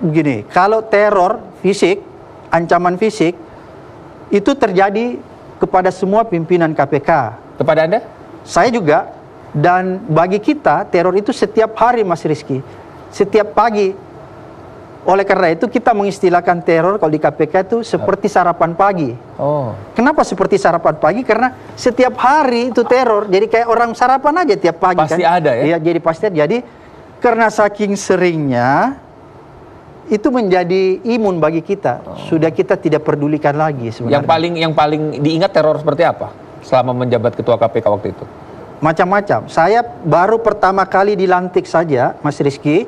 begini, kalau teror fisik, ancaman fisik, itu terjadi kepada semua pimpinan KPK. Kepada Anda? Saya juga. Dan bagi kita, teror itu setiap hari, Mas Rizky. Setiap pagi. Oleh karena itu, kita mengistilahkan teror kalau di KPK itu seperti sarapan pagi. Oh. Kenapa seperti sarapan pagi? Karena setiap hari itu teror. Jadi kayak orang sarapan aja tiap pagi. Pasti kan ada ya? Iya, jadi pasti ada. Jadi karena saking seringnya, itu menjadi imun bagi kita. Sudah kita tidak pedulikan lagi sebenarnya. Yang paling diingat teror seperti apa selama menjabat ketua KPK waktu itu? Macam-macam. Saya baru pertama kali dilantik saja, Mas Rizky.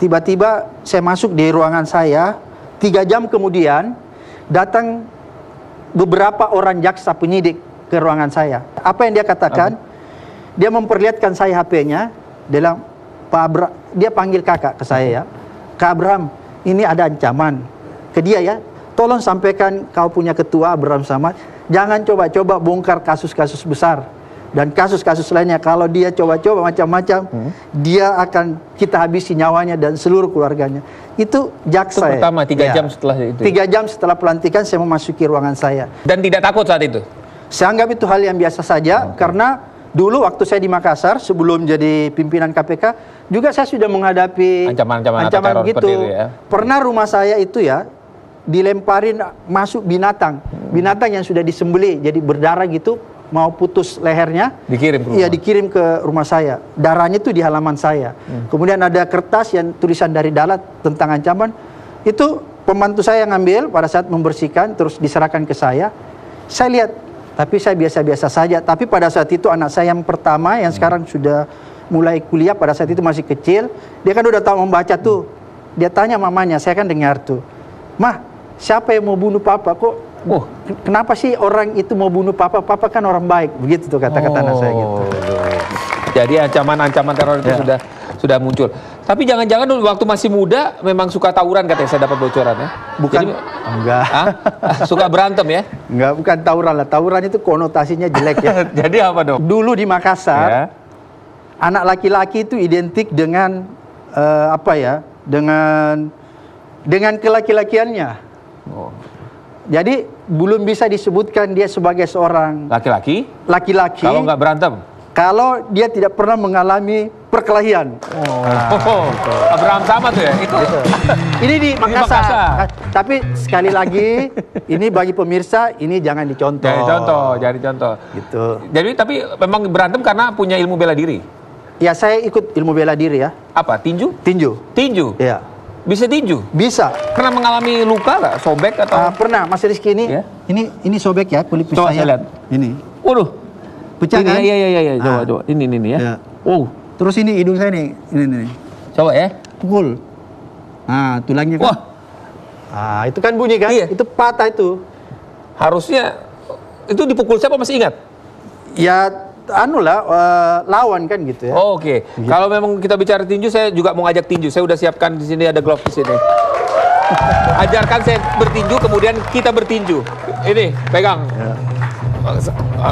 Tiba-tiba saya masuk di ruangan saya. 3 jam kemudian datang beberapa orang jaksa penyidik ke ruangan saya. Apa yang dia katakan? Dia memperlihatkan saya HP-nya. Dia bilang, dia panggil kakak ke saya ya. Kak Abraham, ini ada ancaman ke dia ya. Tolong sampaikan kau punya ketua Abraham Samad, jangan coba-coba bongkar kasus-kasus besar dan kasus-kasus lainnya. Kalau dia coba-coba macam-macam, dia akan kita habisi nyawanya dan seluruh keluarganya. Itu jaksa. Itu pertama 3 jam setelah itu. 3 jam setelah pelantikan saya memasuki ruangan saya. Dan tidak takut saat itu? Saya anggap itu hal yang biasa saja karena dulu waktu saya di Makassar sebelum jadi pimpinan KPK juga saya sudah menghadapi ancaman gitu. Ya. Pernah rumah saya itu ya dilemparin masuk binatang yang sudah disembelih jadi berdarah gitu, mau putus lehernya. Dikirim ke rumah? Iya, dikirim ke rumah saya. Darahnya itu di halaman saya. Kemudian ada kertas yang tulisan dari Dalat tentang ancaman. Itu pembantu saya yang ngambil pada saat membersihkan terus diserahkan ke saya. Saya lihat, tapi saya biasa-biasa saja. Tapi pada saat itu anak saya yang pertama yang sekarang sudah mulai kuliah, pada saat itu masih kecil, dia kan udah tahu membaca tuh. Dia tanya mamanya, saya kan dengar tuh, "Mah, siapa yang mau bunuh papa? Kok kenapa sih orang itu mau bunuh papa? Papa kan orang baik." Begitu tuh kata-kata anak saya gitu. Jadi ancaman-ancaman teror itu sudah muncul. Tapi jangan-jangan dulu waktu masih muda memang suka tawuran katanya, saya dapat bocoran ya. Bukan. Jadi, enggak. Suka berantem ya? Enggak, bukan tawuran lah. Tawuran itu konotasinya jelek ya. Jadi apa dong? Dulu di Makassar, anak laki-laki itu identik dengan dengan kelaki-lakiannya. Jadi belum bisa disebutkan dia sebagai seorang laki-laki kalau nggak berantem, kalau dia tidak pernah mengalami perkelahian. Abraham sama tuh ya itu. Ini di Makassar. Tapi sekali lagi ini bagi pemirsa ini jangan dicontoh. Jangan dicontoh. Gitu. Jadi tapi memang berantem karena punya ilmu bela diri. Ya, saya ikut ilmu bela diri ya. Apa? Tinju? Tinju? Iya. Bisa tinju? Bisa. Pernah mengalami luka nggak? Sobek atau? Pernah, Mas Rizky ini. Ya? Ini sobek ya kulit Coba saya lihat. Ini. Waduh. Pecah kan? Iya. Coba. Ini ya. Ya. Terus ini hidung saya nih. Ini. Coba ya. Pukul. Nah, tulangnya kan. Wah. Itu kan bunyi kan? Iya. Itu patah itu. Harusnya itu dipukul siapa masih ingat? Ya, lawan kan gitu ya. Oke. Gitu. Kalau memang kita bicara tinju, saya juga mau ngajak tinju. Saya udah siapkan di sini ada glove di sini. Ajarkan saya bertinju, kemudian kita bertinju. Ini, pegang. Ya.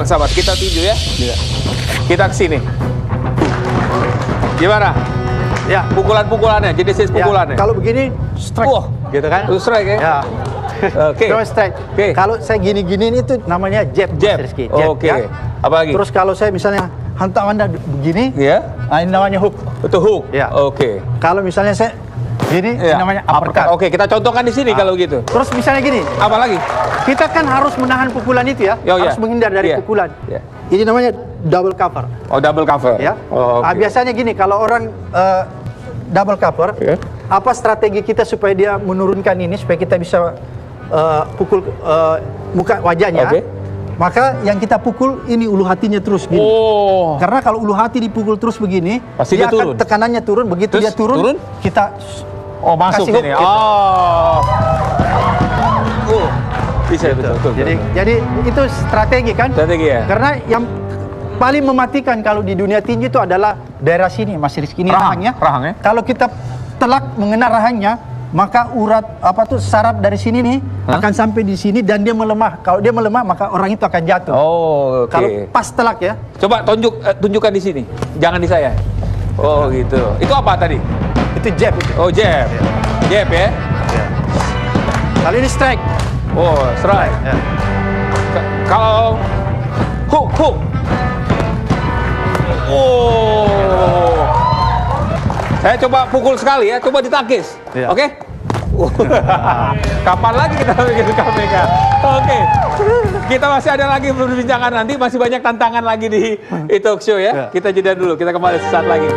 Sahabat, kita tinju ya. Ya. Kita ke sini. Gimana? Ya, pukulan-pukulannya, jenis pukulannya. Kalau begini strike. Gitu kan? Strike ya. Ya. Oke. Strike. Kalau saya gini-giniin itu namanya jab. Oke. Ya. Apa lagi? Terus kalau saya misalnya hantam Anda begini, ini namanya hook. Itu hook. Ya. Oke. Kalau misalnya saya gini, ini namanya uppercut. Oke, kita contohkan di sini kalau gitu. Terus misalnya gini. Apa lagi? Kita kan harus menahan pukulan itu ya. Harus menghindar dari pukulan. Ini namanya double cover. Oh, double cover. Ya. Biasanya gini, kalau orang double cover, apa strategi kita supaya dia menurunkan ini, supaya kita bisa pukul muka wajahnya. Maka yang kita pukul ini ulu hatinya terus gini. Karena kalau ulu hati dipukul terus begini, pasti dia turun. Akan tekanannya turun. Begitu terus, dia turun, kita masuk kasih ini. Hook, gitu. Bisa gitu. betul. Jadi itu strategi kan? Strategi ya. Karena yang paling mematikan kalau di dunia tinju itu adalah daerah sini, Mas Rizky, ini rahangnya. Rahang ya. Kalau kita telak mengenai rahangnya, maka urat saraf dari sini nih akan sampai di sini dan dia melemah. Kalau dia melemah maka orang itu akan jatuh. Kalau pas telak ya. Coba tunjukkan di sini. Jangan di saya. Gitu. Itu apa tadi? Itu jab itu. Jab. Jab ya. Ya. Kali ini strike. Oh, strike. Ya. Kalau hook. Oh. Saya coba pukul sekali ya, coba ditakis. Ya. Oke? Kapan lagi kita bikin KPK? Oke. Kita masih ada lagi perbincangan nanti, masih banyak tantangan lagi di e-talk show ya. Kita jeda dulu, kita kembali sesaat lagi.